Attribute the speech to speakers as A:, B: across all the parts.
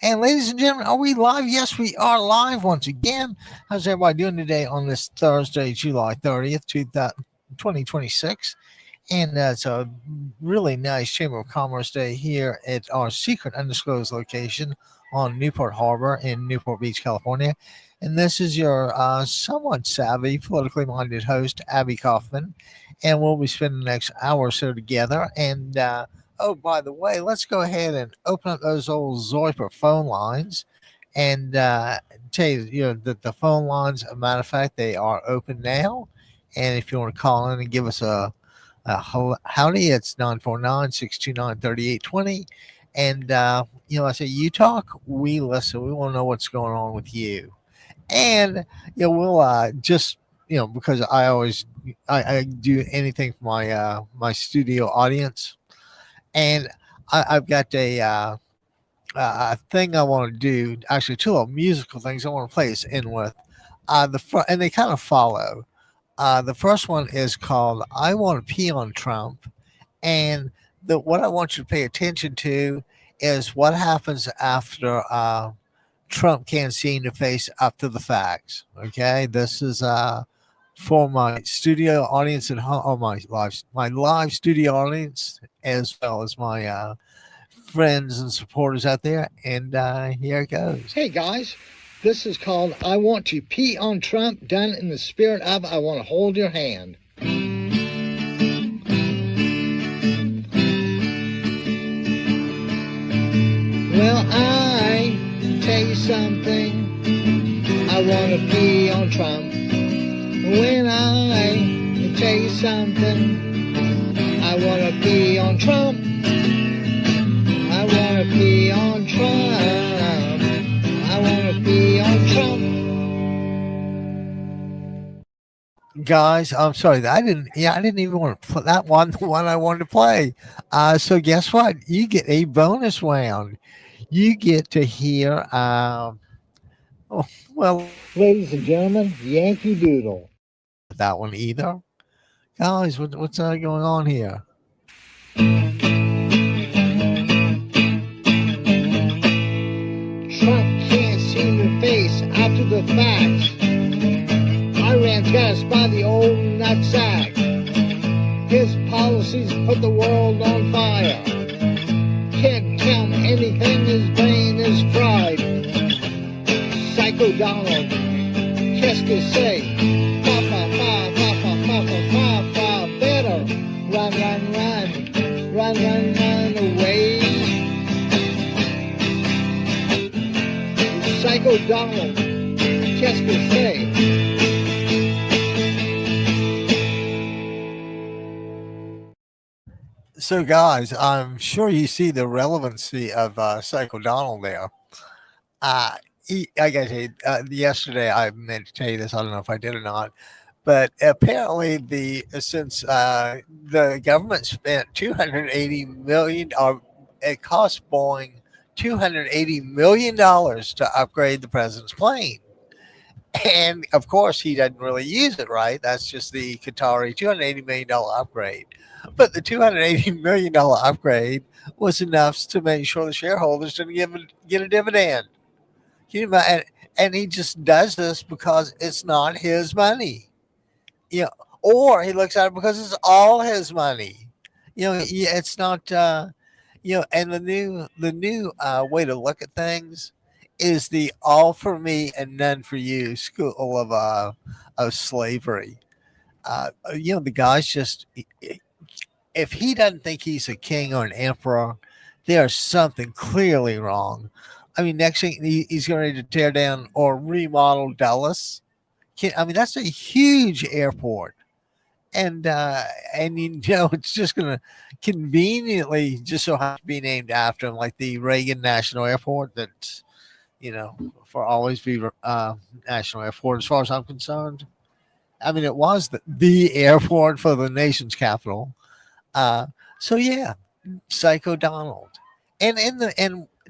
A: And ladies and gentlemen, are we live? Yes, we are live once again. How's everybody doing today on this Thursday, July 30th, 2026? And it's a really nice Chamber of Commerce day here at our secret undisclosed location on Newport Harbor in Newport Beach, California. And this is your somewhat savvy, politically minded host, Abby Kaufman. And we'll be spending the next hour or so together. And oh, by the way, let's go ahead and open up those old Zoiper phone lines and tell you, that the phone lines, a matter of fact, they are open now. And if you want to call in and give us a howdy, it's 949-629-3820. And, I say, you talk, we listen. We want to know what's going on with you. And, we'll just, because I do anything for my studio audience. And I've got a thing I want to do, actually, two little musical things I want to play us in with. And they kind of follow. The first one is called "I Want to Pee on Trump," and what I want you to pay attention to is what happens after Trump can't see in the face after the facts. Okay, this is for my studio audience at home, or my live studio audience, as well as my friends and supporters out there. And here it goes. Hey guys, this is called I Want to Pee on Trump, done in the spirit of I Want to Hold Your Hand. Well, I tell you something, I want to pee on Trump. When I tell you something, I want to pee on Trump. I want to pee on Trump. I want to pee on Trump. Guys, I'm sorry. I didn't even want to put that one, the one I wanted to play. So guess what? You get a bonus round. You get to hear, oh, well, ladies and gentlemen, Yankee Doodle. That one either. Guys, what's going on here? Trump can't see your face after the facts. Iran's got us by the old nutsack. His policies put the world on fire. Can't count anything, his brain is fried. Psycho Donald, qu'est-ce que c'est? Papa, papa, papa, papa, papa, better run, run, run, run, run, run away. Psycho Donald, qu'est-ce que c'est? So, guys, I'm sure you see the relevancy of Psycho Donald there. I got to yesterday I meant to tell you this. I don't know if I did or not, but apparently since the government spent 280 million, or it cost Boeing $280 million to upgrade the president's plane. And of course, he doesn't really use it, right? That's just the Qatari $280 million upgrade. But the $280 million upgrade was enough to make sure the shareholders didn't get a dividend. Can you imagine? And he just does this because it's not his money. You know, or he looks at it because it's all his money. It's not. And the new way to look at things is the all for me and none for you school of slavery. The guy's just, if he doesn't think he's a king or an emperor, there's something clearly wrong. I mean, next thing he's going to tear down or remodel Dallas. That's a huge airport, and it's just going to conveniently just so happen to be named after him, like the Reagan National Airport. That's for always be national airport as far as I'm concerned. I mean, it was the airport for the nation's capital. So yeah, Psycho Donald, and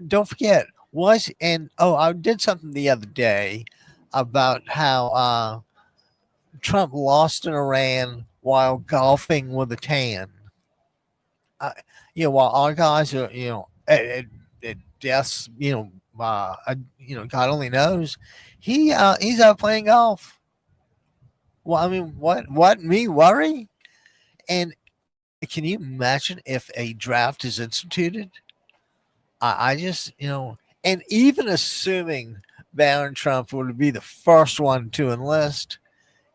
A: don't forget I did something the other day about how Trump lost in Iran while golfing with a tan. While our guys are at death's God only knows. He's out playing golf. Well, I mean, what me worry? And can you imagine if a draft is instituted? I just, and even assuming Barron Trump would be the first one to enlist,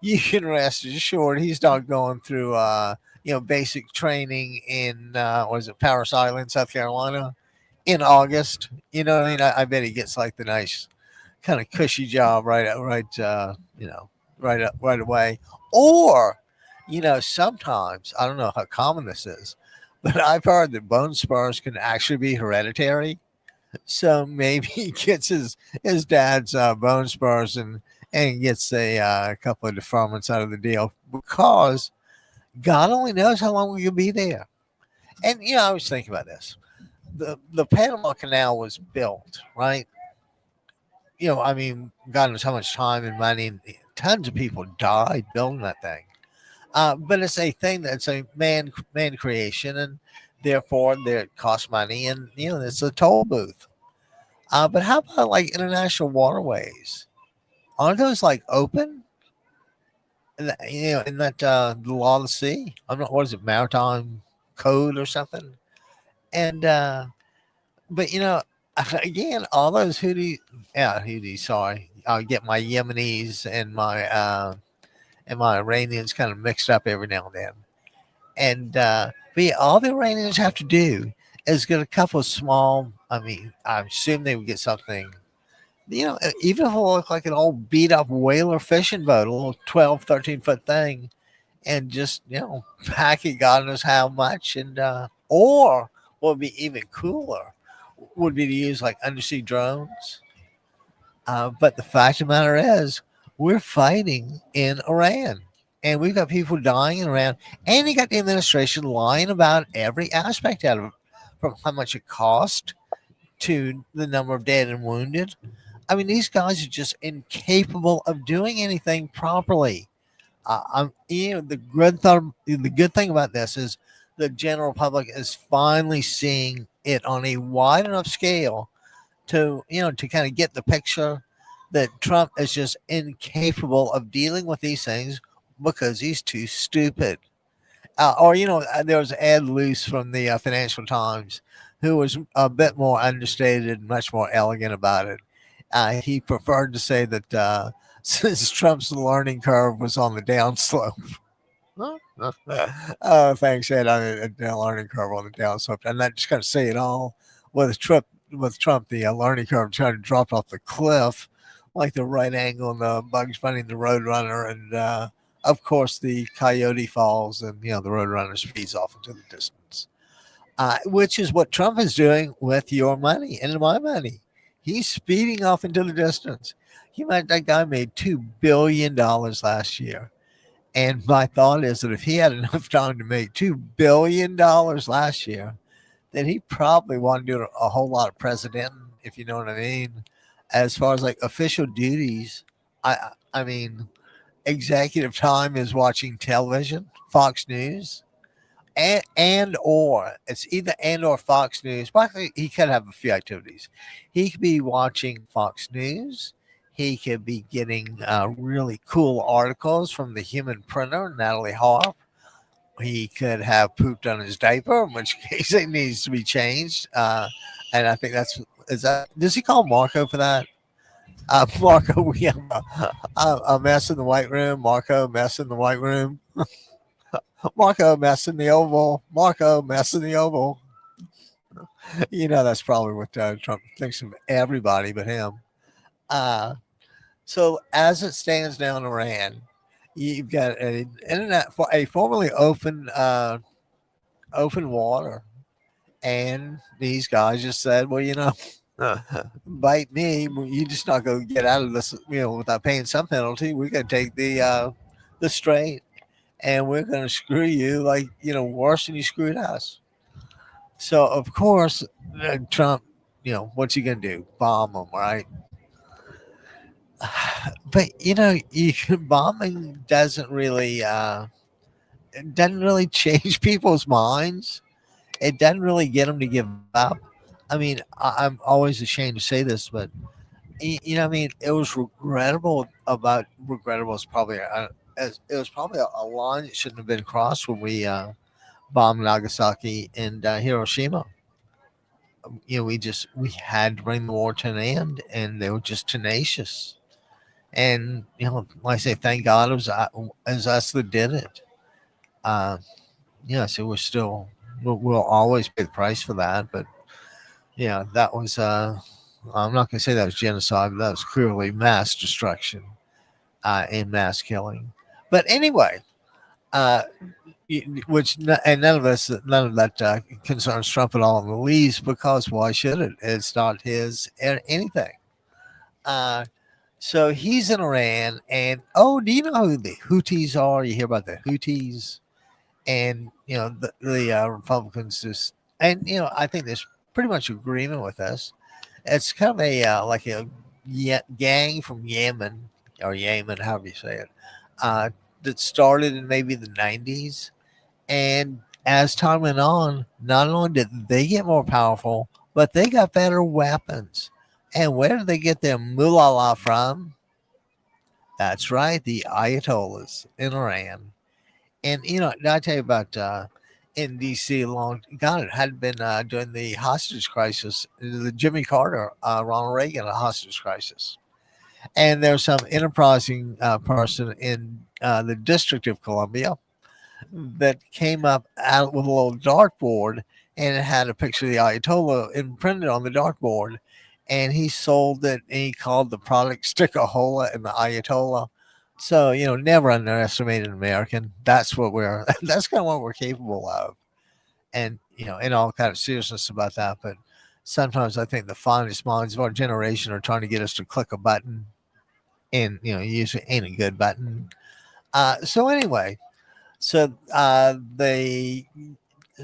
A: you can rest assured he's not going through, basic training in, was it Parris Island, South Carolina, in August. You know what I mean? I bet he gets like the nice kind of cushy job right away. Or, sometimes I don't know how common this is, but I've heard that bone spurs can actually be hereditary. So maybe he gets his dad's bone spurs and gets a couple of deferments out of the deal because God only knows how long we could be there. And I was thinking about this. The Panama Canal was built, right? I mean, God knows how much time and money, and tons of people died building that thing. But it's a thing that's a man creation, and therefore it costs money, and it's a toll booth. But how about like international waterways? Aren't those like open? In that the law of the sea. I'm not. What is it? Maritime code or something? And but again, all those Houthis. Sorry, I'll get my Yemenis and my Iranians kind of mixed up every now and then. And but yeah, all the Iranians have to do is get a couple of small. I mean, I assume they would get something. Even if it looked like an old beat up whaler fishing boat, a little 12, 13 foot thing, and just pack it God knows how much, and or what would be even cooler would be to use like undersea drones. But the fact of the matter is, we're fighting in Iran, and we've got people dying in Iran, and you got the administration lying about every aspect out of it, from how much it cost to the number of dead and wounded. I mean, these guys are just incapable of doing anything properly. The good thing about this is the general public is finally seeing it on a wide enough scale to kind of get the picture that Trump is just incapable of dealing with these things because he's too stupid. There was Ed Luce from the Financial Times who was a bit more understated, much more elegant about it. He preferred to say that since Trump's learning curve was on the downslope. Oh, thanks, Ed. On a learning curve on the downslope, and that just kind of say it all. With Trump, the learning curve trying to drop off the cliff, like the right angle and the Bugs Bunny and the Roadrunner, and of course the Coyote falls, and the Roadrunner speeds off into the distance. Which is what Trump is doing with your money and my money. He's speeding off into the distance. That guy made $2 billion last year. And my thought is that if he had enough time to make $2 billion last year, then he probably wanted to do a whole lot of presiding, if you know what I mean. As far as like official duties, I mean, executive time is watching television, Fox News, and or it's either and or Fox News. But he could have a few activities. He could be watching Fox News. He could be getting really cool articles from the human printer, Natalie Harp. He could have pooped on his diaper, in which case it needs to be changed. And I think is that. Does he call Marco for that? Marco, we have a mess in the white room. Marco, mess in the white room. Marco, mess in the oval. Marco, mess in the oval. That's probably what Trump thinks of everybody but him. Uh, so as it stands now in Iran, you've got an internet for a formerly open water, and these guys just said, well, bite me. You just not going to get out of this, without paying some penalty. We're going to take the strait, and we're going to screw you like worse than you screwed us. So of course, Trump, what's he going to do? Bomb them, right? But bombing doesn't really change people's minds. It doesn't really get them to give up. I mean, I'm always ashamed to say this, but I mean, it was regrettable. About regrettable is probably it was probably a line that shouldn't have been crossed when we bombed Nagasaki and Hiroshima. We had to bring the war to an end, and they were just tenacious. And like I say, thank God it was us that did it. Uh, so we'll always pay the price for that. But yeah, that was I'm not going to say that was genocide, but that was clearly mass destruction and mass killing. But anyway, uh, and none of that concerns Trump at all in the least, because why should it? It's not his anything. Uh, so he's in Iran, and do you know who the Houthis are? You hear about the Houthis, and the Republicans just, and I think there's pretty much agreement with us. It's kind of a like a gang from Yemen, or Yemen, however you say it, uh, that started in maybe the 90s. And as time went on, not only did they get more powerful, but they got better weapons. And where did they get their mullah from? That's right, the Ayatollahs in Iran. And did I tell you about in D.C. long? God, it had been during the hostage crisis, the Jimmy Carter, Ronald Reagan hostage crisis, and there was some enterprising person in the District of Columbia that came up out with a little dartboard, and it had a picture of the Ayatollah imprinted on the dartboard, and he sold it, and he called the product Stickahola and the Ayatollah. So never underestimate an American. That's what we're. That's kind of what we're capable of, and in all kind of seriousness about that. But sometimes I think the finest minds of our generation are trying to get us to click a button, and usually ain't a good button. So anyway, so they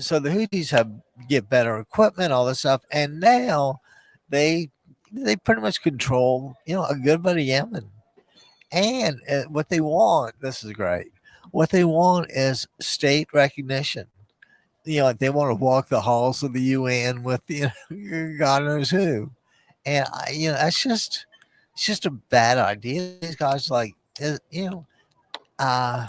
A: so the Houthis have get better equipment, all this stuff, and now they they pretty much control a good bit of Yemen. And what they want, this is great. What they want is state recognition. Like they want to walk the halls of the UN with God knows who, and it's just a bad idea. These guys like uh,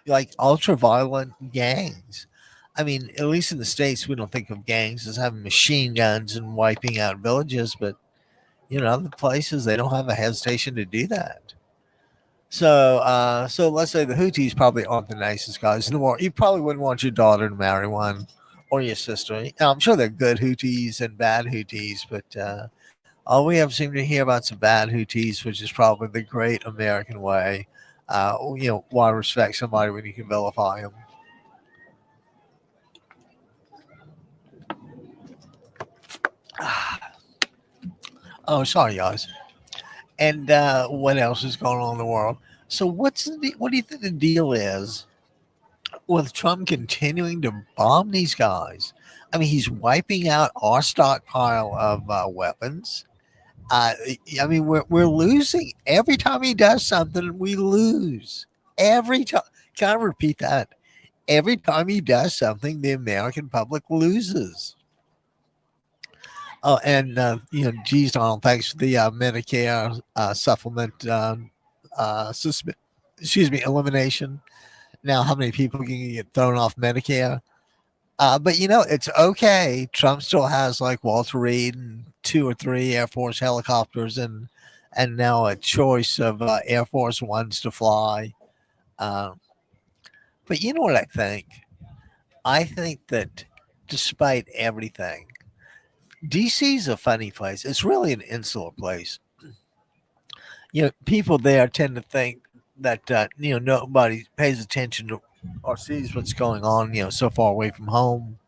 A: like ultra violent gangs. I mean, at least in the States, we don't think of gangs as having machine guns and wiping out villages, but other places they don't have a hesitation to do that. So let's say the Houthis probably aren't the nicest guys in the world. You probably wouldn't want your daughter to marry one, or your sister. Now, I'm sure they're good Houthis and bad Houthis, but all we ever seem to hear about some bad Houthis, which is probably the great American way. Why respect somebody when you can vilify them? Oh, sorry, guys. And what else is going on in the world? So, what do you think the deal is with Trump continuing to bomb these guys? I mean, he's wiping out our stockpile of weapons. Uh, I mean, we're losing every time he does something. We lose every time. Can I repeat that? Every time he does something, the American public loses. Oh, and geez, Donald, thanks for the Medicare supplement excuse me, elimination. Now, how many people can get thrown off Medicare? But it's okay. Trump still has like Walter Reed and two or three Air Force helicopters, and now a choice of Air Force Ones to fly. Um, but you know what I think? I think that despite everything, DC is a funny place. It's really an insular place. People there tend to think that nobody pays attention to or sees what's going on. So far away from home.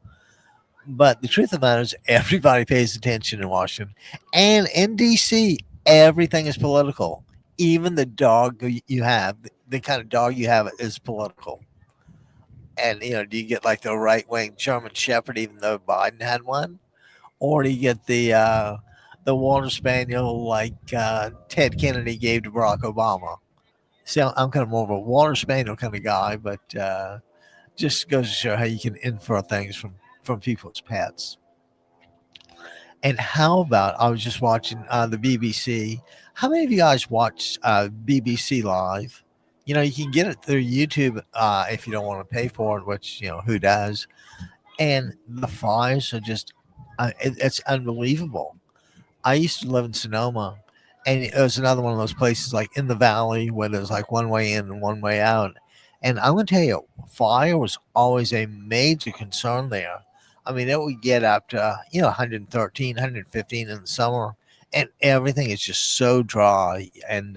A: But the truth of the matter is, everybody pays attention in Washington, and in DC, everything is political. Even the dog you have, the kind of dog you have, is political. And do you get like the right wing German Shepherd, even though Biden had one, or do you get the Water Spaniel like Ted Kennedy gave to Barack Obama? See, I'm kind of more of a Water Spaniel kind of guy, but just goes to show how you can infer things from people's pets. And how about I was just watching the BBC. How many of you guys watch BBC Live? You know, you can get it through YouTube if you don't want to pay for it, which, you know, who does? And the fires are just, it's unbelievable. I used to live in Sonoma, and it was another one of those places like in the valley where there's like one way in and one way out. And I'm going to tell you, fire was always a major concern there. I mean, it would get up to, you know, 113, 115 in the summer, and everything is just so dry. And,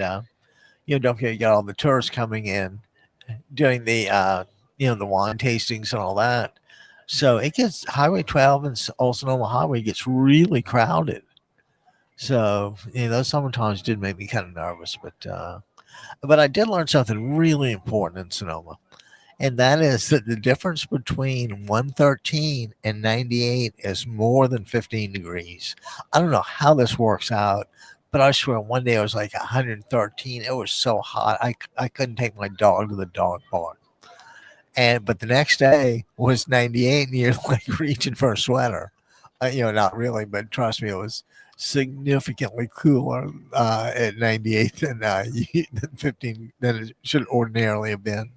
A: you know, don't forget, you got all the tourists coming in doing the, you know, the wine tastings and all that. So it gets Highway 12 and Old Sonoma Highway gets really crowded. So, you know, those summertimes did make me kind of nervous, but I did learn something really important in Sonoma, and that is that the difference between 113 and 98 is more than 15 degrees. I don't know how this works out, but I swear one day it was like 113. It was so hot. I couldn't take my dog to the dog park. And but the next day was 98 and you're like reaching for a sweater. You know, not really, but trust me, it was significantly cooler at 98 than, than 15 than it should ordinarily have been.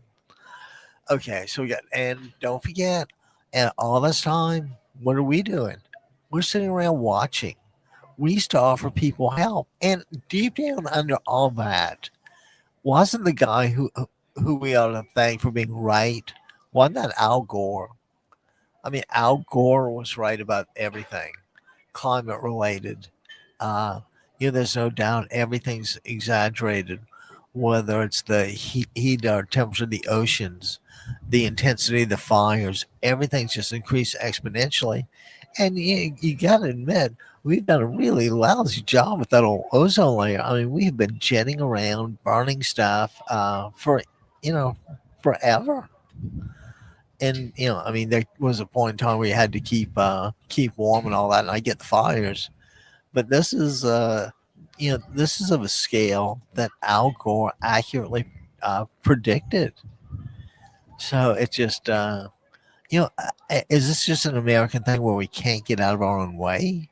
A: Okay, so we got, and don't forget, and all this time, what are we doing? We're sitting around watching. We used to offer people help, and deep down under all that, wasn't the guy who we ought to thank for being right? Wasn't that Al Gore? I mean, Al Gore was right about everything, climate related. Uh, you know, there's no doubt everything's exaggerated, whether it's the heat or temperature of the oceans, the intensity of the fires, everything's just increased exponentially. And you got to admit, we've done a really lousy job with that old ozone layer. I mean, we have been jetting around, burning stuff for, you know, forever. And you know, I mean, there was a point in time where you had to keep warm and all that, and I get the fires, but this is you know, this is of a scale that Al Gore accurately predicted. So it just you know, is this just an American thing where we can't get out of our own way?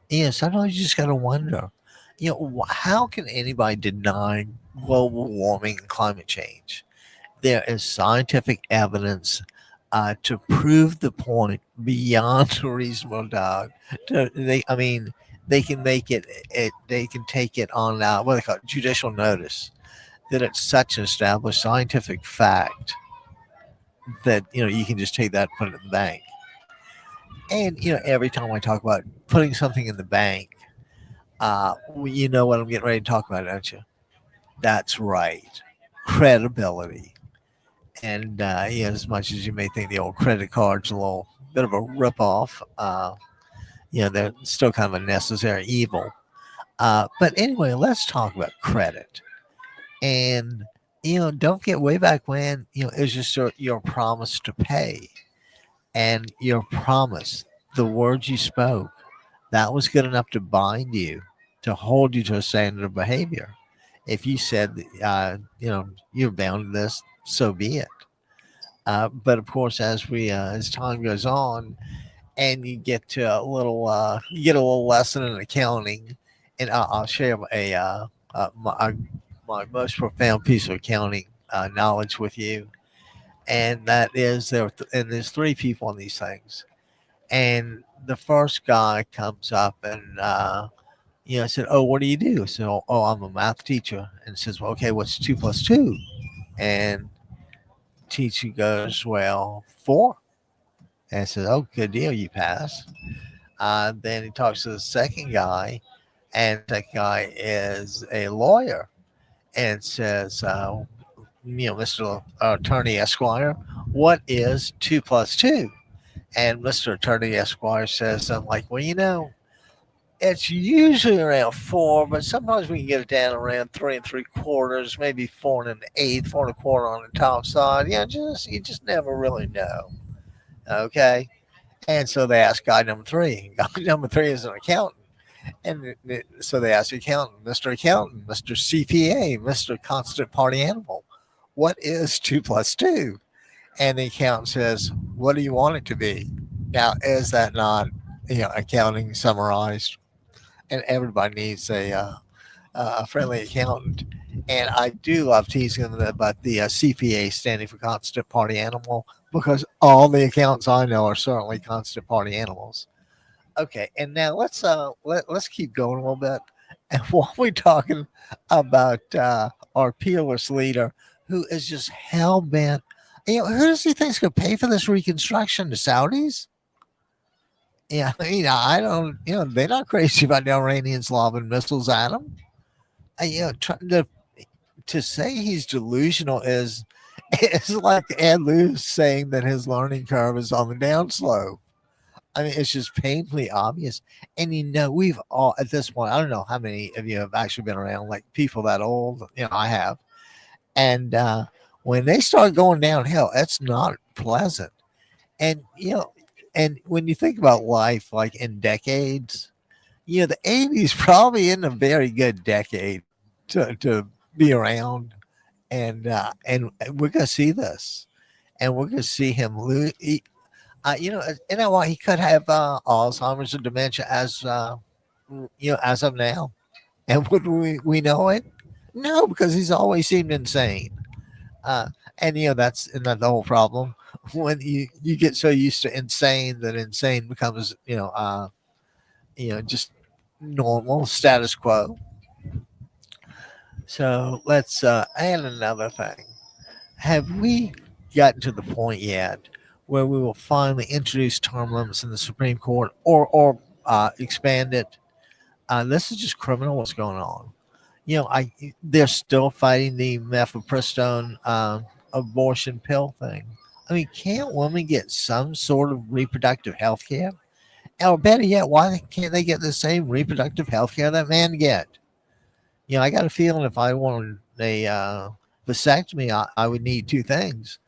A: Yeah, sometimes you just got to wonder, you know, how can anybody deny global warming and climate change? There is scientific evidence to prove the point beyond a reasonable doubt. I mean, they can make they can take it on what they call it, judicial notice that it's such an established scientific fact that, you know, you can just take that and put it in the bank. And you know, every time I talk about putting something in the bank, well, you know what I'm getting ready to talk about, don't you? That's right, credibility. And yeah, as much as you may think the old credit card's a little bit of a ripoff, you know, they're still kind of a necessary evil. But anyway, let's talk about credit. And you know, don't forget way back when, you know, it was just your promise to pay, and your promise, the words you spoke, that was good enough to bind you, to hold you to a standard of behavior. If you said, you know, you're bound to this, so be it. But of course, as time goes on, and you get to a little, you get a little lesson in accounting, and I'll share my most profound piece of accounting knowledge with you, and that is and there's three people on these things, and the first guy comes up and you know, I said, "Oh, what do you do?" So, "Oh, I'm a math teacher," and says, "Well, okay, what's 2 plus 2?" And teacher goes, "Well, 4." And says, "Oh, good deal, you pass." Then he talks to the second guy, and the second guy is a lawyer, and says, "You know, Mr. Attorney Esquire, what is 2 plus 2?" And Mr. Attorney Esquire says something like, "Well, you know, it's usually around 4, but sometimes we can get it down around 3 3/4, maybe 4 1/8, 4 1/4 on the top side. Yeah, just you just never really know." Okay. And so they asked guy number three. Guy number three is an accountant. And so they asked the accountant, Mr. CPA, Mr. Constant Party Animal, what is 2 plus 2? And the accountant says, "What do you want it to be?" Now, is that not accounting summarized, and everybody needs a friendly accountant. And I do love teasing them about the CPA, standing for constant party animal, because all the accounts I know are certainly constant party animals. Okay, and now let's keep going a little bit. And while we're talking about our peerless leader, who is just hell bent, who does he think's going to pay for this reconstruction? The Saudis? Yeah, I don't. They're not crazy about the Iranians lobbing missiles at them. Trying to say he's delusional is is like Ed Lewis saying that his learning curve is on the downslope. I mean, it's just painfully obvious. And we've all at this point, I don't know how many of you have actually been around like people that old. I have. And when they start going downhill, it's not pleasant. And and when you think about life, like in decades, the '80s probably isn't a very good decade to be around. And we're gonna see this, and we're gonna see him lose. What, he could have Alzheimer's or dementia as of now, and would we know it? No, because he's always seemed insane. Uh, and that's the whole problem when you get so used to insane that insane becomes just normal status quo. So let's add another thing. Have we gotten to the point yet where we will finally introduce term limits in the Supreme Court, or expand it? This is just criminal. What's going on? They're still fighting the mifepristone abortion pill thing. I mean, can't women get some sort of reproductive health care? Or better yet, why can't they get the same reproductive health care that men get? I got a feeling if I wanted a vasectomy, I would need two things: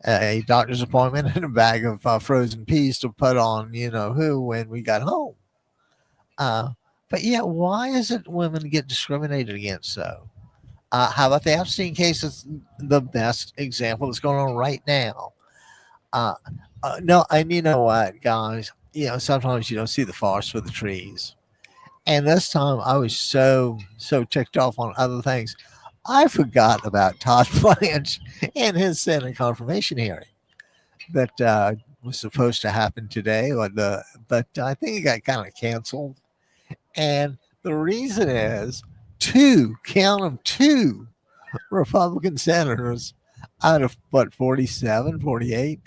A: a doctor's appointment and a bag of frozen peas to put on, who, when we got home. Uh, but yeah, why is it women get discriminated against so? How about the Epstein case? Is the best example that's going on right now. Uh, no, and you know what, guys? Sometimes you don't see the forest for the trees. And this time I was so ticked off on other things. I forgot about Todd Blanche and his Senate confirmation hearing that was supposed to happen today, but I think it got kind of canceled. And the reason is count them, two Republican senators out of what, 47, 48,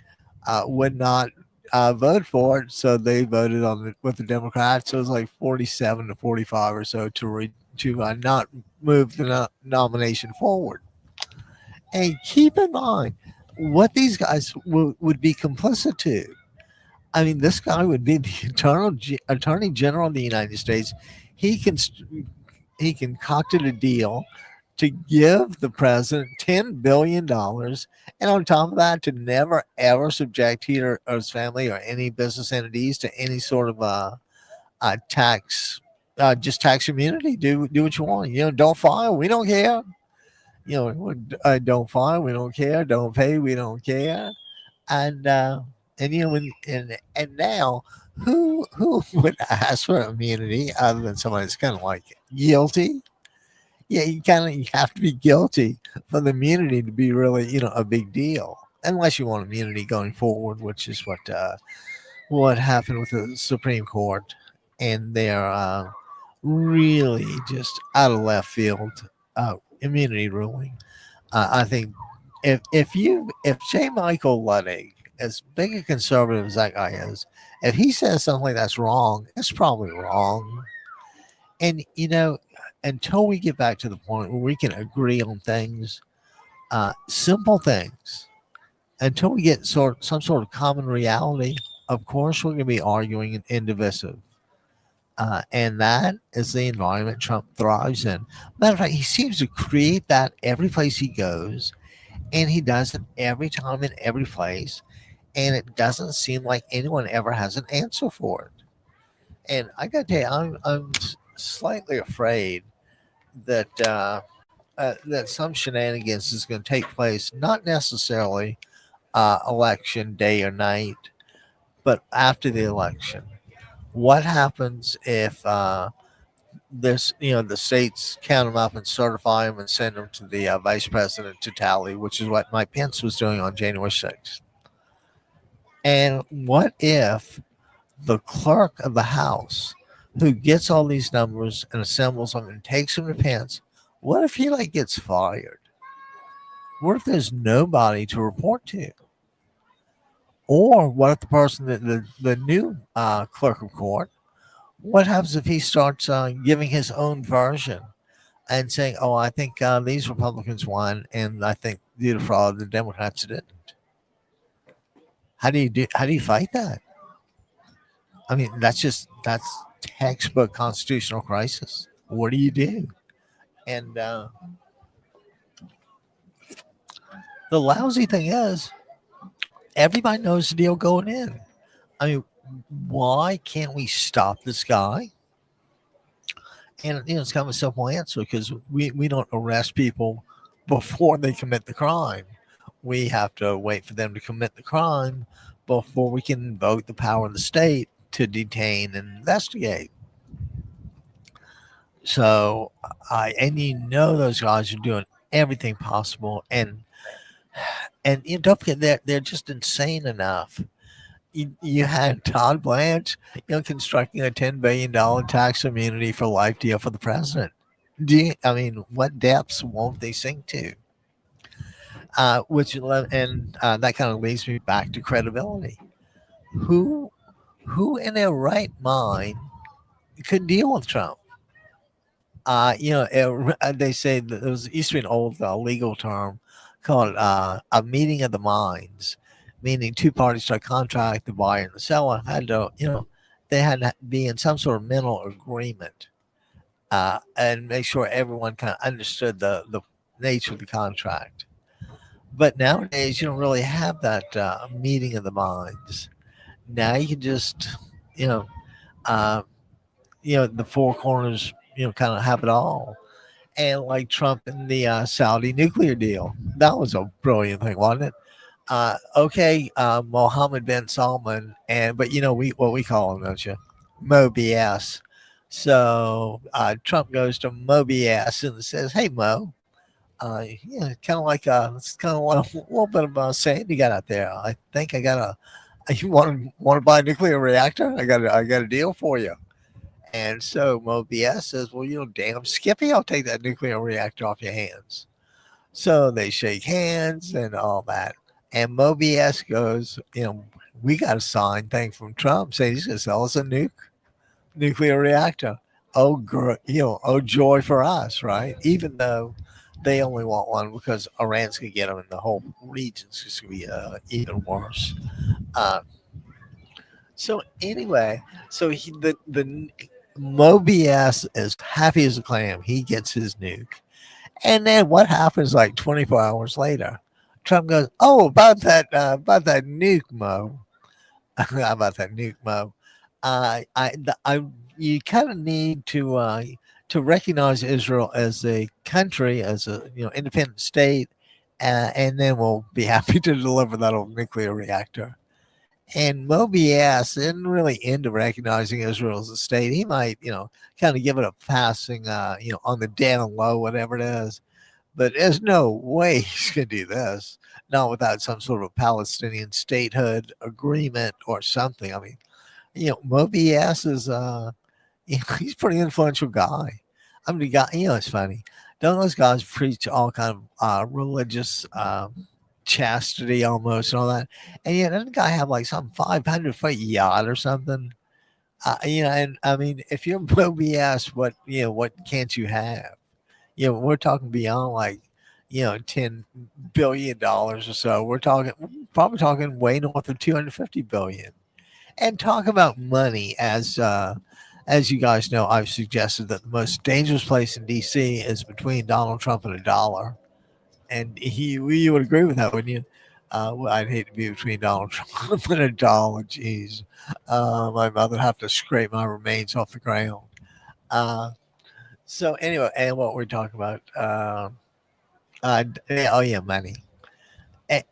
A: would not vote for it. So they voted with the Democrats. So it was like 47 to 45 or so to not move the nomination forward. And keep in mind what these guys would be complicit to. I mean, this guy would be the Attorney General of the United States. He can he concocted a deal to give the president $10 billion, and on top of that, to never ever subject he or his family or any business entities to any sort of tax, just tax immunity. Do what you want. Don't file. We don't care. Don't file. We don't care. Don't pay. We don't care. And and now, who would ask for immunity other than somebody that's kind of like guilty? Yeah, you have to be guilty for the immunity to be really a big deal, unless you want immunity going forward, which is what happened with the Supreme Court and their really just out of left field immunity ruling. I think if J. Michael Ludwig, as big a conservative as that guy is, if he says something that's wrong, it's probably wrong. And until we get back to the point where we can agree on things, simple things, until we get some sort of common reality, of course we're going to be arguing and divisive. And that is the environment Trump thrives in. Matter of fact, he seems to create that every place he goes, and he does it every time in every place. And it doesn't seem like anyone ever has an answer for it. And I got to tell you, I'm slightly afraid that some shenanigans is going to take place, not necessarily election day or night, but after the election. What happens if this, the states count them up and certify them and send them to the vice president to tally, which is what Mike Pence was doing on January 6th. And what if the clerk of the House, who gets all these numbers and assembles them and takes them to Pence, what if he like gets fired? What if there's nobody to report to? Or what if the person that the new clerk of court, what happens if he starts giving his own version and saying, "Oh, I think these Republicans won, and I think due to fraud, the Democrats didn't." How do you do? How do you fight that? I mean, that's textbook constitutional crisis. What do you do? And the lousy thing is, everybody knows the deal going in. I mean, why can't we stop this guy? And it's kind of a simple answer because we don't arrest people before they commit the crime. We have to wait for them to commit the crime before we can invoke the power of the state to detain and investigate. So and those guys are doing everything possible, and don't forget they're just insane enough. You had Todd Blanche, constructing a $10 billion tax immunity for life deal for the president. I mean, what depths won't they sink to? And that kind of leads me back to credibility. Who, who in their right mind could deal with Trump? They say that there used to be an old legal term called a meeting of the minds, meaning two parties to a contract, the buyer and the seller had to, they had to be in some sort of mental agreement and make sure everyone kind of understood the nature of the contract. But nowadays, you don't really have that meeting of the minds. Now you can just, you know, uh, the four corners, kind of have it all. And like Trump and the Saudi nuclear deal, that was a brilliant thing, wasn't it? Okay, Mohammed bin Salman, but we what we call him, don't you? Mo BS. So Trump goes to Mo BS and says, "Hey Mo, yeah, kind of like it's kind of a little bit of sand you got out there. I think I got a. You want to buy a nuclear reactor? I got a deal for you." And so Mo BS says, "Well, damn Skippy, I'll take that nuclear reactor off your hands." So they shake hands and all that. And Mo BS goes, we got a signed thing from Trump saying he's going to sell us a nuclear reactor. Oh, oh joy for us, right? Even though they only want one because Iran's going to get them, and the whole region's just going to be even worse. Uh, so anyway, so the Mo BS is happy as a clam. He gets his nuke. And then what happens like 24 hours later? Trump goes, "Oh, about that nuke, Mo. About that nuke, Mo. You kind of need to recognize Israel as a country, as a independent state, and then we'll be happy to deliver that old nuclear reactor." And Moby Ass isn't really into recognizing Israel as a state. He might, kind of give it a passing, on the down low, whatever it is. But there's no way he's going to do this, not without some sort of Palestinian statehood agreement or something. I mean, Moby Ass is, he's a pretty influential guy. I mean, the guy, it's funny. Don't those guys preach all kind of religious chastity almost and all that? And yet, doesn't the guy have like some 500-foot yacht or something? And I mean, if you're Moby Ass, what can't you have? We're talking beyond like, $10 billion or so. We're probably talking way north of 250 billion. And talk about money, as you guys know, I've suggested that the most dangerous place in D.C. is between Donald Trump and a dollar. And you would agree with that, wouldn't you? Well, I'd hate to be between Donald Trump and a dollar. Jeez, my mother'd have to scrape my remains off the ground. Uh, so anyway, and what we're talking about, oh yeah, money.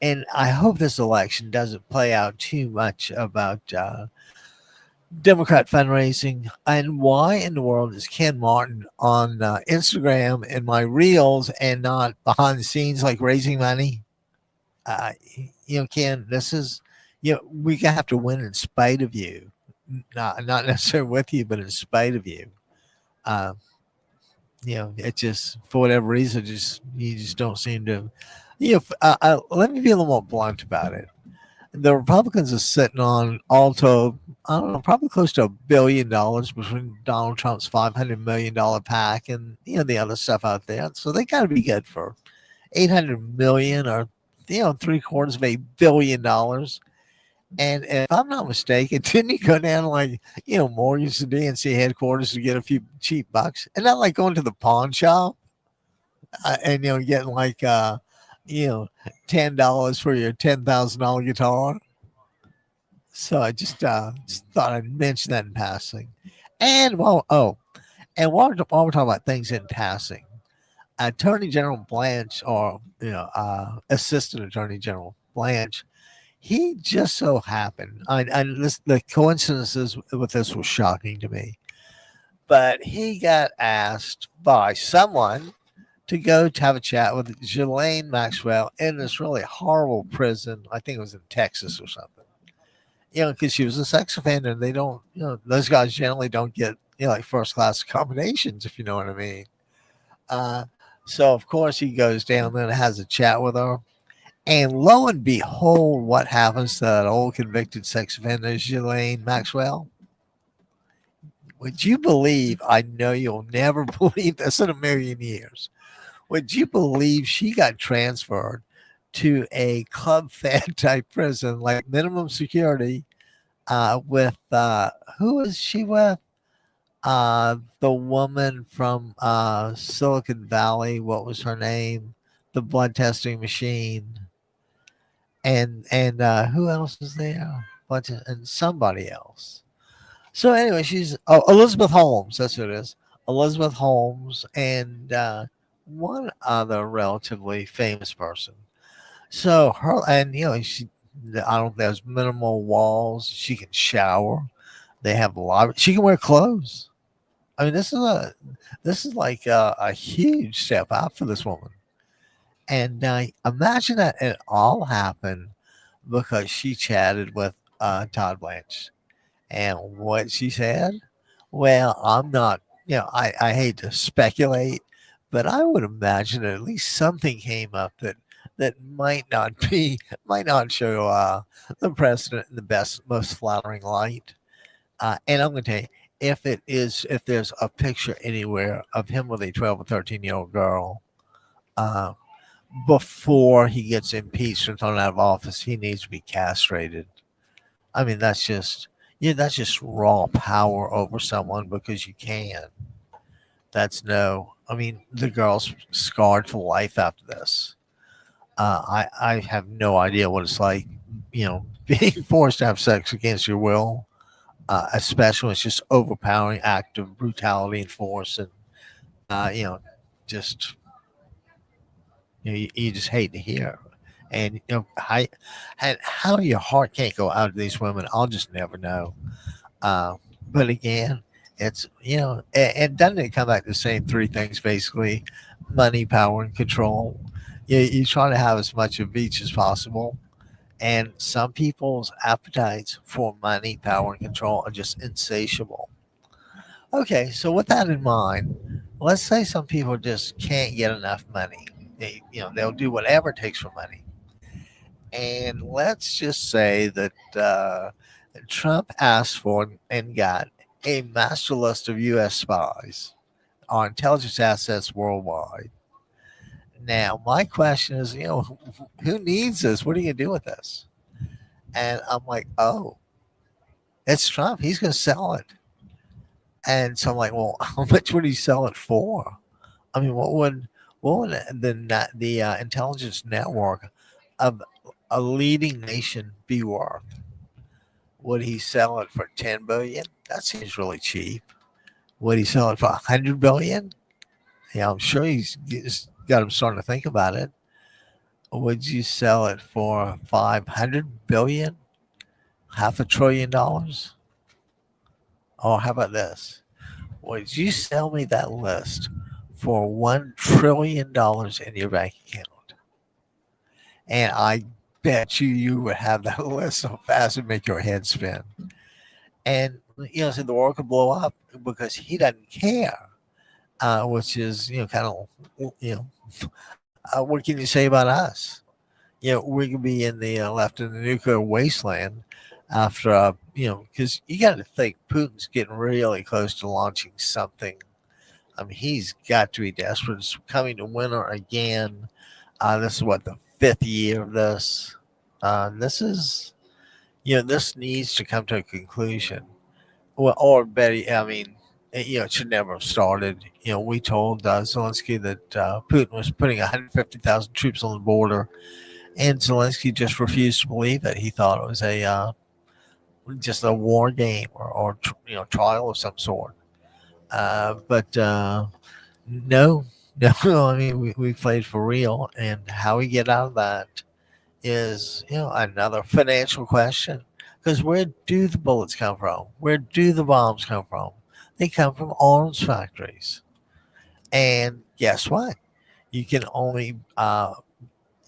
A: And I hope this election doesn't play out too much about Democrat fundraising, and why in the world is Ken Martin on Instagram in my reels and not behind the scenes like raising money? Uh, Ken, this is, we have to win in spite of you, not necessarily with you, but in spite of you. Uh, it just for whatever reason, just you just don't seem to. Let me be a little more blunt about it. The Republicans are sitting on all told, I don't know, probably close to $1 billion between Donald Trump's $500 million pack and the other stuff out there. So they got to be good for 800 million or 3/4 of $1 billion. And if I'm not mistaken, didn't he go down like mortgage the DNC headquarters to get a few cheap bucks? And not like going to the pawn shop and getting like you know $10 for your $10,000 guitar. So I just thought I'd mention that in passing. And while we're talking about things in passing, Attorney General Blanche, or Assistant Attorney General Blanche, he just so happened. The coincidences with this was shocking to me, but he got asked by someone to go to have a chat with Ghislaine Maxwell in this really horrible prison. I think it was in Texas or something. Because she was a sex offender, and they don't, those guys generally don't get, like first class accommodations, if you know what I mean. Uh, so of course he goes down there and has a chat with her, and lo and behold, what happens to that old convicted sex offender, Ghislaine Maxwell? Would you believe? I know you'll never believe this in a million years. Would you believe she got transferred to a club fed type prison, like minimum security, with who is she with? The woman from Silicon Valley. What was her name? The blood testing machine, and who else is there? And somebody else. So anyway, she's Elizabeth Holmes. That's who it is. Elizabeth Holmes and one other relatively famous person. So her and I don't. There's minimal walls. She can shower. They have a lot. She can wear clothes. I mean, this is like a huge step out for this woman. And imagine that it all happened because she chatted with Todd Blanche. And what she said? Well, I'm not. I hate to speculate, but I would imagine at least something came up that might not show the president in the best, most flattering light. And I'm going to tell you, if there's a picture anywhere of him with a 12 or 13-year-old girl, uh, before he gets impeached and thrown out of office, he needs to be castrated. I mean, that's just raw power over someone because you can. That's no. I mean, the girl's scarred for life after this. I have no idea what it's like, being forced to have sex against your will, especially when it's just overpowering act of brutality and force, and you know, just you just hate to hear. And how your heart can't go out to these women, I'll just never know. Uh, but again, it's and doesn't it come back to the same three things basically: money, power, and control. You try to have as much of each as possible, and some people's appetites for money, power, and control are just insatiable. Okay, so with that in mind, let's say some people just can't get enough money. They'll do whatever it takes for money. And let's just say that Trump asked for and got a master list of U.S. spies on intelligence assets worldwide. Now, my question is, who needs this? What are you going to do with this? And I'm like, oh, it's Trump. He's going to sell it. And so I'm like, well, how much would he sell it for? I mean, what would the intelligence network of a leading nation be worth? Would he sell it for 10 billion? That seems really cheap. Would he sell it for 100 billion? Yeah, I'm sure he's got him starting to think about it. Would you sell it for 500 billion? Half a trillion dollars? Or how about this? Would you sell me that list for $1 trillion in your bank account? And I bet you would have that list so fast it'd make your head spin. And so the world could blow up because he doesn't care, which is kind of you know what can you say about us? We could be in the left in the nuclear wasteland after because you got to think Putin's getting really close to launching something. I mean, he's got to be desperate. It's coming to winter again. This is what the fifth year of this. This is this needs to come to a conclusion. Well, or better, I mean, it should never have started. We told Zelensky that Putin was putting 150,000 troops on the border, and Zelensky just refused to believe it. He thought it was a just a war game or trial of some sort. But no, no. I mean, we played for real, and how we get out of that is another financial question. Because where do the bullets come from? Where do the bombs come from? They come from arms factories. And guess what? You can only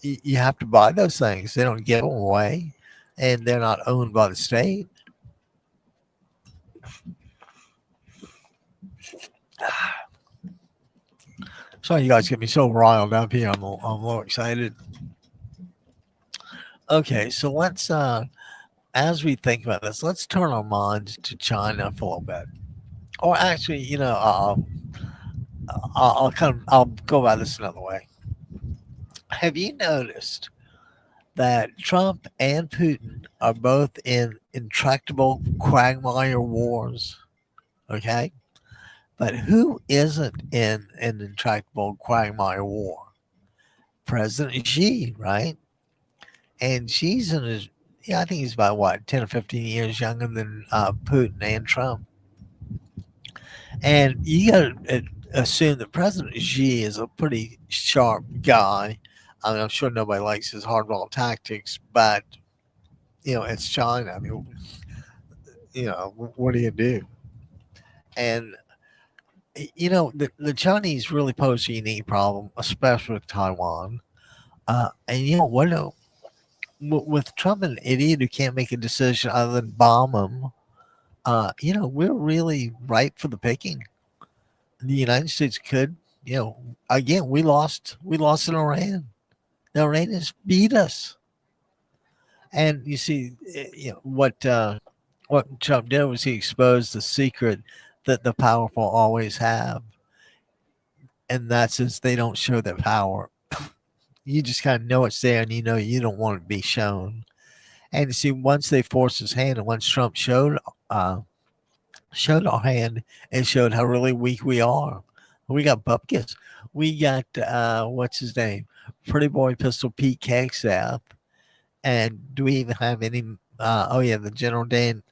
A: you have to buy those things. They don't give them away, and they're not owned by the state. Sorry, you guys get me so riled up here. I'm a little excited. Okay, so let's as we think about this, let's turn our minds to China for a little bit. Or actually, I'll go about this another way. Have you noticed that Trump and Putin are both in intractable quagmire wars? Okay, but who isn't in an intractable quagmire war? President Xi, right? And Xi's in his, yeah, I think he's about what 10 or 15 years younger than Putin and Trump. And you got to assume that President Xi is a pretty sharp guy. I mean, I'm sure nobody likes his hardball tactics, but it's China. I mean, what do you do? And the Chinese really pose a unique problem, especially with Taiwan. And what? With Trump, an idiot who can't make a decision other than bomb him. We're really ripe for the picking. The United States could, again, we lost in Iran. The Iranians beat us. And you see, what Trump did was he exposed the secret that the powerful always have, and that's since they don't show their power. You just kind of know it's there, and you don't want it to be shown. And you see, once they forced his hand, and once Trump showed our hand, it showed how really weak we are. We got bupkis. We got what's his name, Pretty Boy Pistol Pete Kegstaff, and do we even have any? Oh yeah, the General Dan,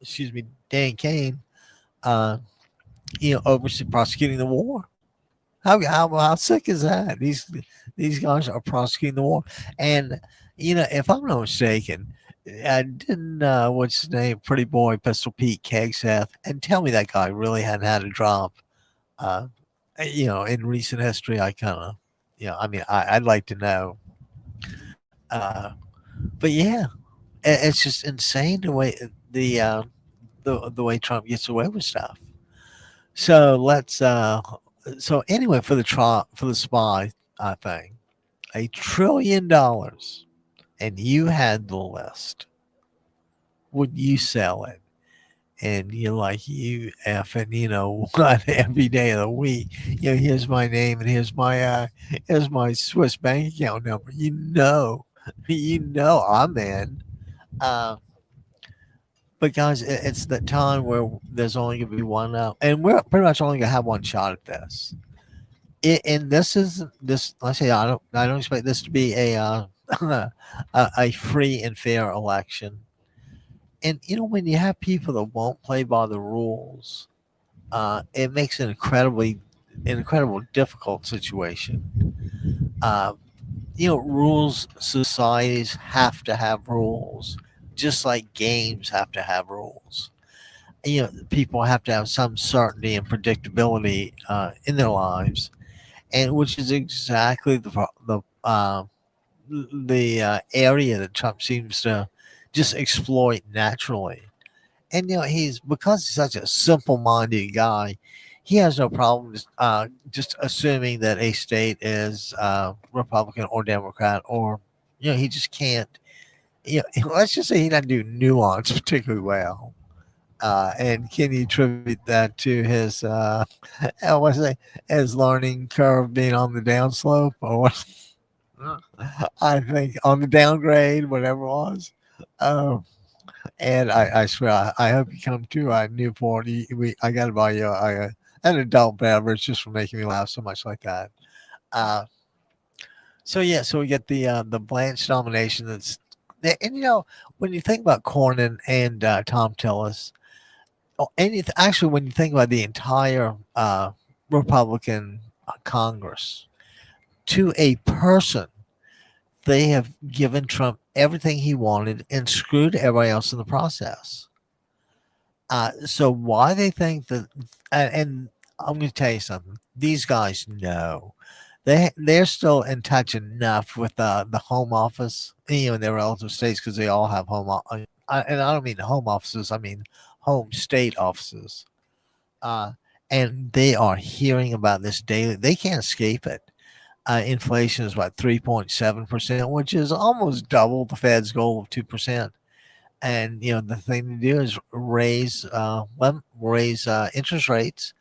A: excuse me, Dan Kane. Uh, overseeing prosecuting the war. How sick is that? These guys are prosecuting the war, and if I'm not mistaken, I didn't what's his name, Pretty Boy Pistol Pete Kegsath, and tell me that guy really hadn't had a drop. Uh, in recent history, I kind of, I mean, I'd like to know. Uh, but yeah, it's just insane the way the way Trump gets away with stuff. So let's so anyway, for the spy thing, $1 trillion, and you had the list. Would you sell it? And you're like, you effing, what, every day of the week. Here's my name and here's my Swiss bank account number. I'm in. Uh, but guys, it's the time where there's only going to be one out, and we're pretty much only going to have one shot at this. And this is this. Let's say I don't expect this to be a free and fair election. And when you have people that won't play by the rules, it makes an incredible difficult situation. Rules societies have to have rules, just like games have to have rules. people have to have some certainty and predictability in their lives, and which is exactly the area that Trump seems to just exploit naturally. And he's because he's such a simple-minded guy, he has no problem just assuming that a state is Republican or Democrat, or he just can't. Let's just say he doesn't do nuance particularly well. And can you attribute that to his what's it, his learning curve being on the downslope, or what? I think on the downgrade, whatever it was. Um, and I swear, I hope you come to Newport. I got to buy you an adult beverage just for making me laugh so much like that. Uh, so yeah, so we get the Blanche nomination. And when you think about Cornyn and Tom Tillis, actually when you think about the entire Republican Congress, to a person, they have given Trump everything he wanted and screwed everybody else in the process. So why they think that, and I'm going to tell you something. These guys know they're still in touch enough with the home office, in their relative states, because they all have and I don't mean home offices. I mean home state offices. Uh, and they are hearing about this daily. They can't escape it. Inflation is what 3.7%, which is almost double the Fed's goal of 2%. And the thing to do is raise interest rates,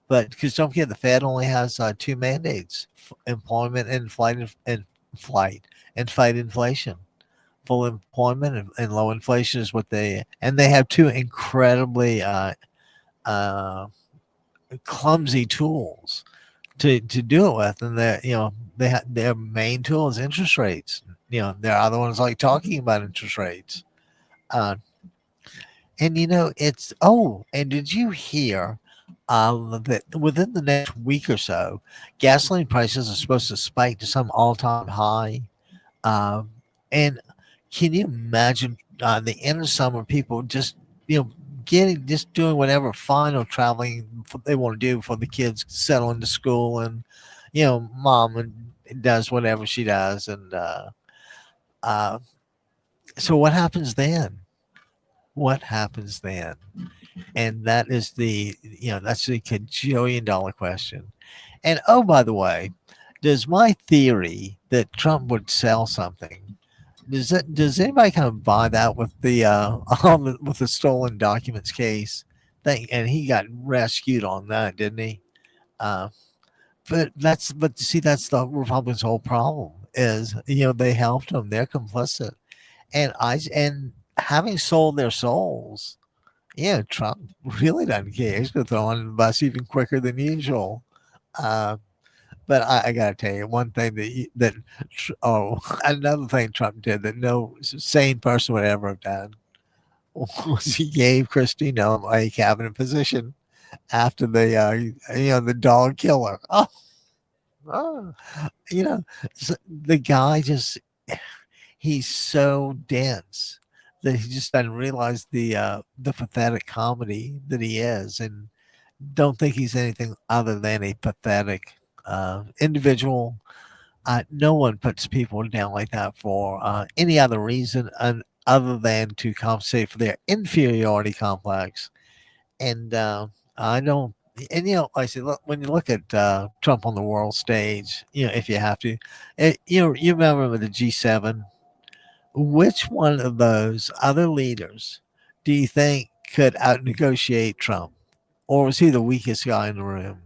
A: but because don't forget the Fed only has two mandates: employment and fight inflation. Full employment and low inflation is what they have two incredibly uh, clumsy tools to do it with, and their main tool is interest rates. There are other ones like talking about interest rates. Uh, And it's and did you hear that within the next week or so, gasoline prices are supposed to spike to some all-time high? Um, and can you imagine the end of summer people just getting just doing whatever final traveling they want to do before the kids settle into school, and mom does whatever she does, and uh, so what happens then? What happens then? And that is that's the cajillion-dollar question. And oh, by the way, does my theory that Trump would sell something, does anybody kind of buy that with the with the stolen documents case thing? And he got rescued on that, didn't he? Uh, but see, that's the Republicans' whole problem is they helped him, they're complicit, and having sold their souls. Yeah, Trump really doesn't care. He's going to throw on the bus even quicker than usual. Uh, but I got to tell you, one thing another thing Trump did that no sane person would ever have done was he gave Christine a cabinet position after the dog killer. Oh, you know, the guy just he's so dense that he just doesn't realize the pathetic comedy that he is, and don't think he's anything other than a pathetic individual. No one puts people down like that for any other reason other than to compensate for their inferiority complex. And I don't. And like I said, look, when you look at Trump on the world stage, if you have to, you remember with the G7. Which one of those other leaders do you think could out negotiate Trump? Or was he the weakest guy in the room?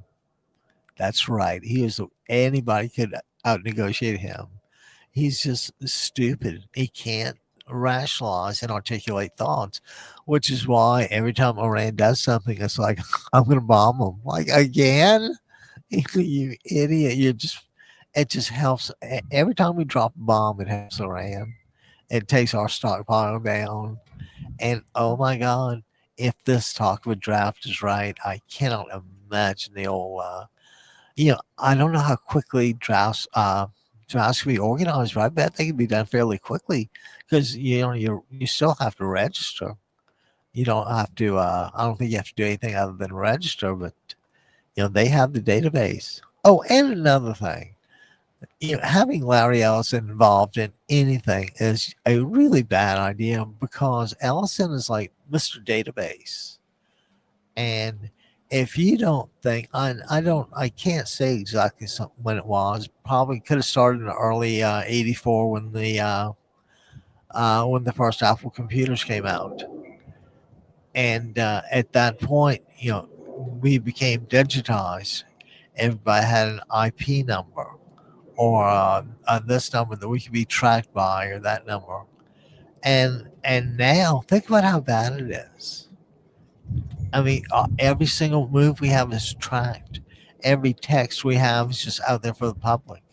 A: That's right. Anybody could out negotiate him. He's just stupid. He can't rationalize and articulate thoughts, which is why every time Iran does something, it's like, I'm going to bomb them. Like, again? You idiot. It just helps. Every time we drop a bomb, it helps Iran. It takes our stockpile down. And oh my God, if this talk of a draft is right, I cannot imagine the old. I don't know how quickly drafts can be organized, but I bet they can be done fairly quickly because you still have to register. You don't have to. I don't think you have to do anything other than register, but they have the database. Oh, and another thing, having Larry Ellison involved in anything is a really bad idea because Ellison is like Mr. Database. And if you don't think, I can't say exactly when it was. Probably could have started in the early '84 when the first Apple computers came out. And at that point, we became digitized. Everybody had an IP number or this number that we could be tracked by, or that number. And now think about how bad it is. I mean, every single move we have is tracked. Every text we have is just out there for the public.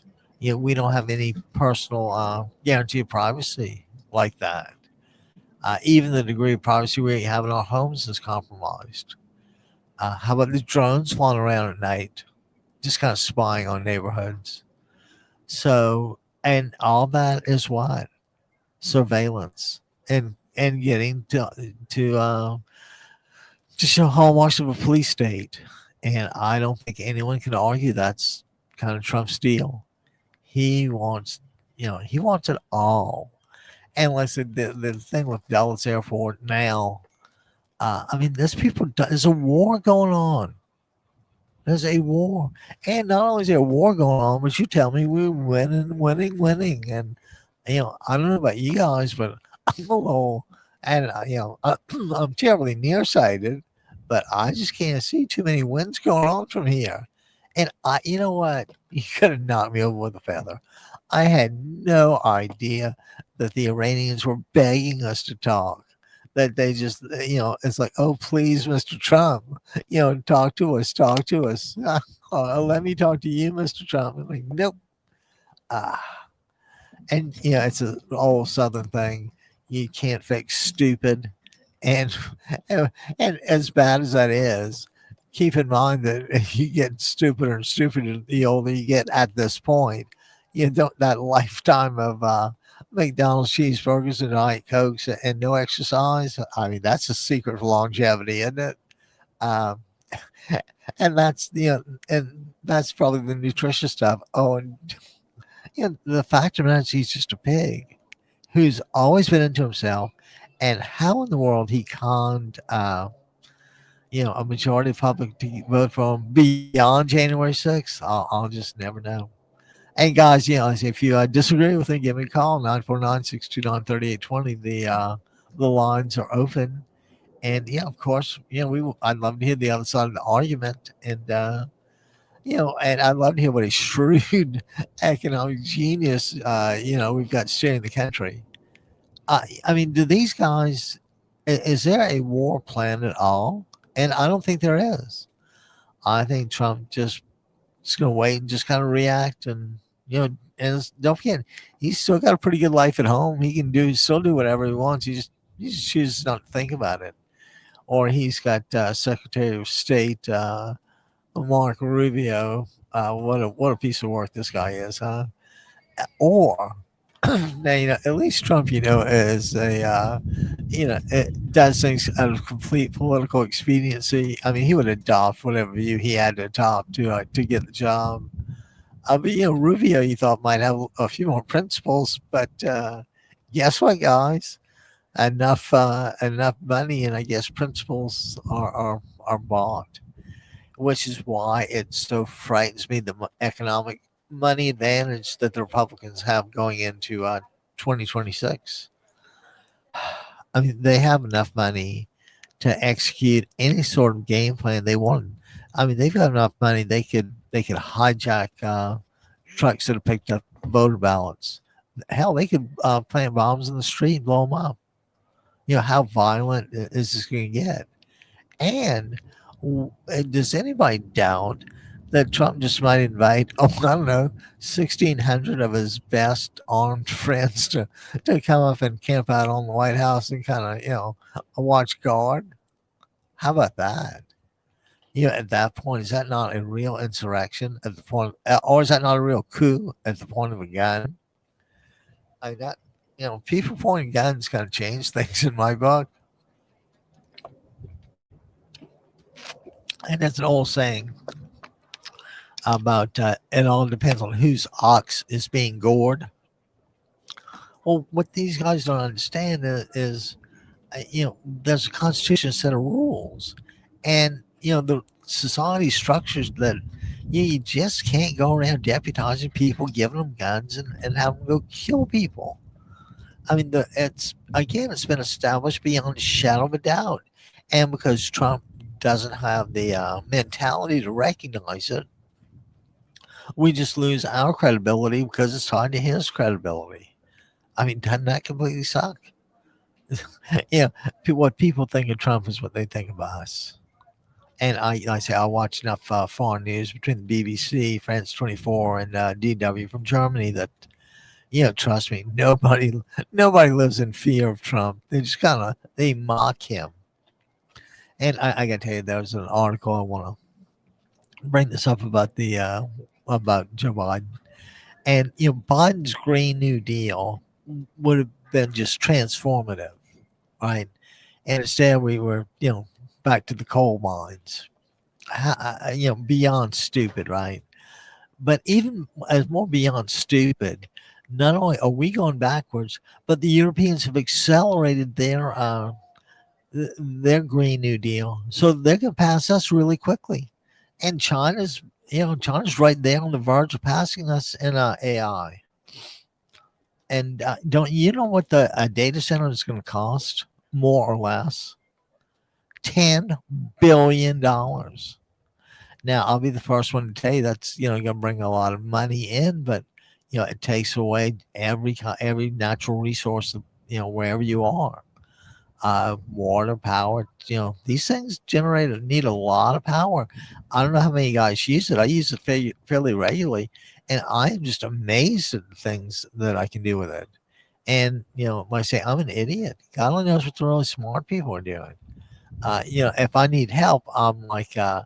A: We don't have any personal guarantee of privacy like that. Even the degree of privacy we have in our homes is compromised. How about the drones flying around at night, just kind of spying on neighborhoods? So, and all that is what surveillance and getting to show hallmarks of a police state. And I don't think anyone can argue that's kind of Trump's deal. He wants, he wants it all. And like I said, the thing with Dallas Airport now, I mean, there's a war going on. There's a war. And not only is there a war going on, but you tell me we're winning, winning, winning. And, I don't know about you guys, but I'm a little, and, I'm terribly nearsighted, but I just can't see too many wins going on from here. And you know what? You could have knocked me over with a feather. I had no idea that the Iranians were begging us to talk. That they just, it's like, oh, please, Mr. Trump, talk to us, talk to us. Let me talk to you, Mr. Trump. I'm like, nope. Ah, and it's a old Southern thing. You can't fix stupid, and and as bad as that is, keep in mind that you get stupider and stupider the older you get. At this point, you don't that lifetime of McDonald's cheeseburgers and Diet Cokes and no exercise. I mean, that's a secret for longevity, isn't it? Um, and that's probably the nutritious stuff. Oh, and the fact of it is, he's just a pig who's always been into himself. And how in the world he conned, a majority of public to vote for him beyond January 6th, I'll just never know. And guys, if you disagree with me, give me a call 949-629-3820. The lines are open, and of course, I'd love to hear the other side of the argument, and and I'd love to hear what a shrewd economic genius we've got steering the country. I mean, do these guys? Is there a war plan at all? And I don't think there is. I think Trump just going to wait and just kind of react, and don't forget, he's still got a pretty good life at home. He can still do whatever he wants. He just chooses not to think about it. Or he's got Secretary of State Mark Rubio. What a piece of work this guy is, huh? Or now at least Trump is a it does things out of complete political expediency. I mean, he would adopt whatever view he had to adopt to get the job. But Rubio, you thought might have a few more principles, but guess what, guys? Enough money and I guess principles are bought, which is why it so frightens me the economic money advantage that the Republicans have going into 2026. I mean, they have enough money to execute any sort of game plan they want. I mean, they've got enough money they could hijack trucks that have picked up voter ballots. Hell, they could plant bombs in the street and blow them up. How violent is this going to get? And does anybody doubt that Trump just might invite, oh, I don't know, 1,600 of his best armed friends to come up and camp out on the White House and kind of, watch guard? How about that? At that point, is that not a real insurrection at the point, or is that not a real coup at the point of a gun? That, people pointing guns kind of change things in my book. And that's an old saying about it all depends on whose ox is being gored. Well, what these guys don't understand is there's a constitution set of rules, and the society structures that you just can't go around deputizing people, giving them guns, and have them go kill people. I mean, it's been established beyond a shadow of a doubt, and because Trump doesn't have the mentality to recognize it, we just lose our credibility because it's tied to his credibility. I mean, doesn't that completely suck? Yeah, what people think of Trump is what they think of us. And I say I watch enough foreign news between the BBC, France 24, and DW from Germany that trust me, nobody lives in fear of Trump. They just kind of they mock him. And I got to tell you, there was an article I want to bring this up about the about Joe Biden, and Biden's Green New Deal would have been just transformative, right? And instead we were back to the coal mines, beyond stupid, right? But even as more beyond stupid, not only are we going backwards, but the Europeans have accelerated their Green New Deal, so they're going to pass us really quickly. And China's right there on the verge of passing us in AI. And don't you know what the data center is going to cost, more or less? $10 billion. Now, I'll be the first one to tell you that's going to bring a lot of money in, but it takes away every natural resource, wherever you are. Water, power, these things need a lot of power. I don't know how many guys use it. I use it fairly regularly, and I am just amazed at the things that I can do with it. And when I say I'm an idiot, God only knows what the really smart people are doing. If I need help, I'm like, I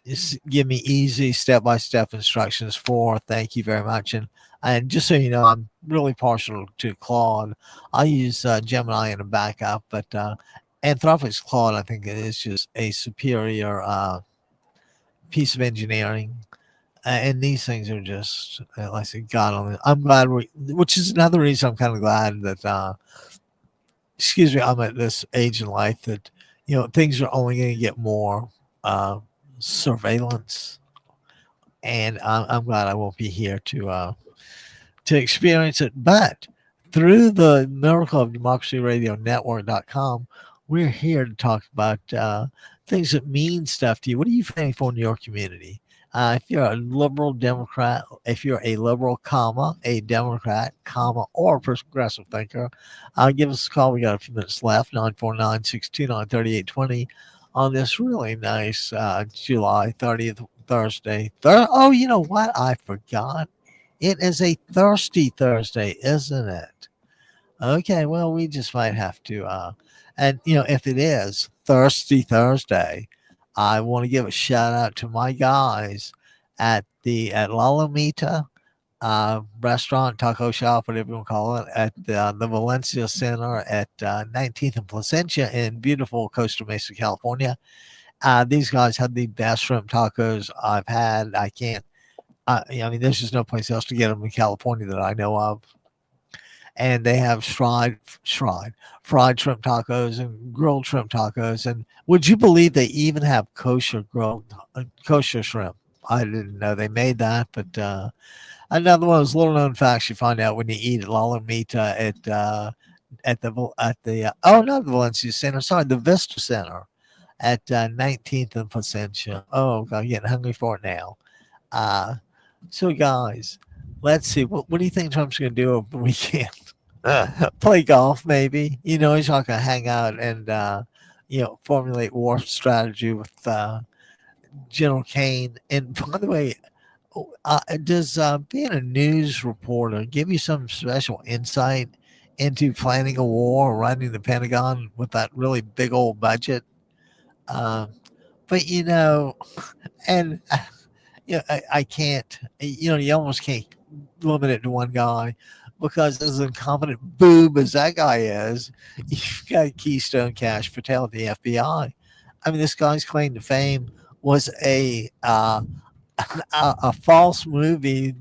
A: just give me easy step by step instructions for thank you very much. And just so you know, I'm really partial to Claude. I use Gemini in a backup, but Anthropic's Claude, I think, is just a superior piece of engineering. And these things are just, like I said, God only. I'm glad which is another reason I'm kind of glad that excuse me, I'm at this age in life that things are only going to get more uh, surveillance, and I'm glad I won't be here to experience it. But through the Miracle of Democracy Radio Network.com, we're here to talk about things that mean stuff to you. What are you fighting for in your community? If you're a liberal Democrat, if you're a liberal, comma, a Democrat, comma, or a progressive thinker, give us a call. We got a few minutes left, 949-629-3820 on this really nice July 30th, Thursday. Oh, you know what? I forgot. It is a thirsty Thursday, isn't it? Okay, well, we just might have to, and if it is Thirsty Thursday, I want to give a shout out to my guys at Lalamita restaurant, taco shop, whatever you want to call it, at the Valencia Center at 19th and Placentia in beautiful Costa Mesa, California. These guys had the best shrimp tacos I've had. I can't. I mean, there's just no place else to get them in California that I know of. And they have fried shrimp tacos and grilled shrimp tacos. And would you believe they even have kosher shrimp? I didn't know they made that, but another one of those little known facts you find out when you eat at Lalamita at the not the Valencia Center, sorry, the Vista Center at 19th and Placentia. Oh, God, I'm getting hungry for it now. Uh, so, guys, let's see. What do you think Trump's going to do over the weekend? Play golf, maybe. He's not going to hang out and, formulate war strategy with General Kane. And by the way, does being a news reporter give you some special insight into planning a war or running the Pentagon with that really big old budget? Uh, but and I can't. You almost can't limit it to one guy because as incompetent boob as that guy is, you've got Keystone Cash Patel at the FBI. I mean, this guy's claim to fame was a false movie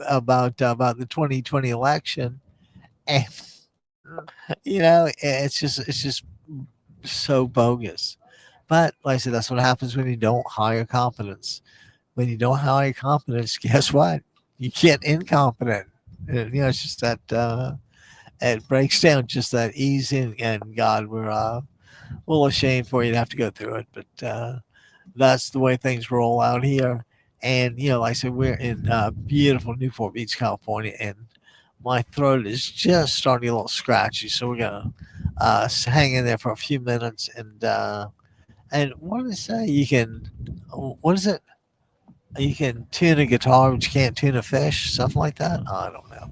A: about the 2020 election, and it's just so bogus. But like I said, that's what happens when you don't hire competence. When you don't hire competence, guess what? You get incompetent. It's just that it breaks down just that easy. And God, we're a little ashamed for you to have to go through it, but that's the way things roll out here. And like I said, we're in beautiful Newport Beach, California, and my throat is just starting to get a little scratchy. So we're gonna hang in there for a few minutes, and what did I say? What is it? You can tune a guitar, but you can't tune a fish, something like that. I don't know.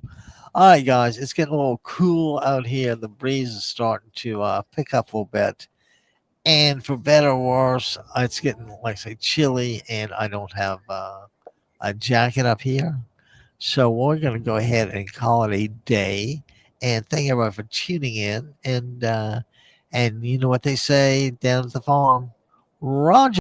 A: All right, guys, it's getting a little cool out here. The breeze is starting to pick up a little bit. And for better or worse, it's getting, like I say, chilly, and I don't have a jacket up here. So we're going to go ahead and call it a day. And thank everybody for tuning in. And you know what they say down at the farm, Roger.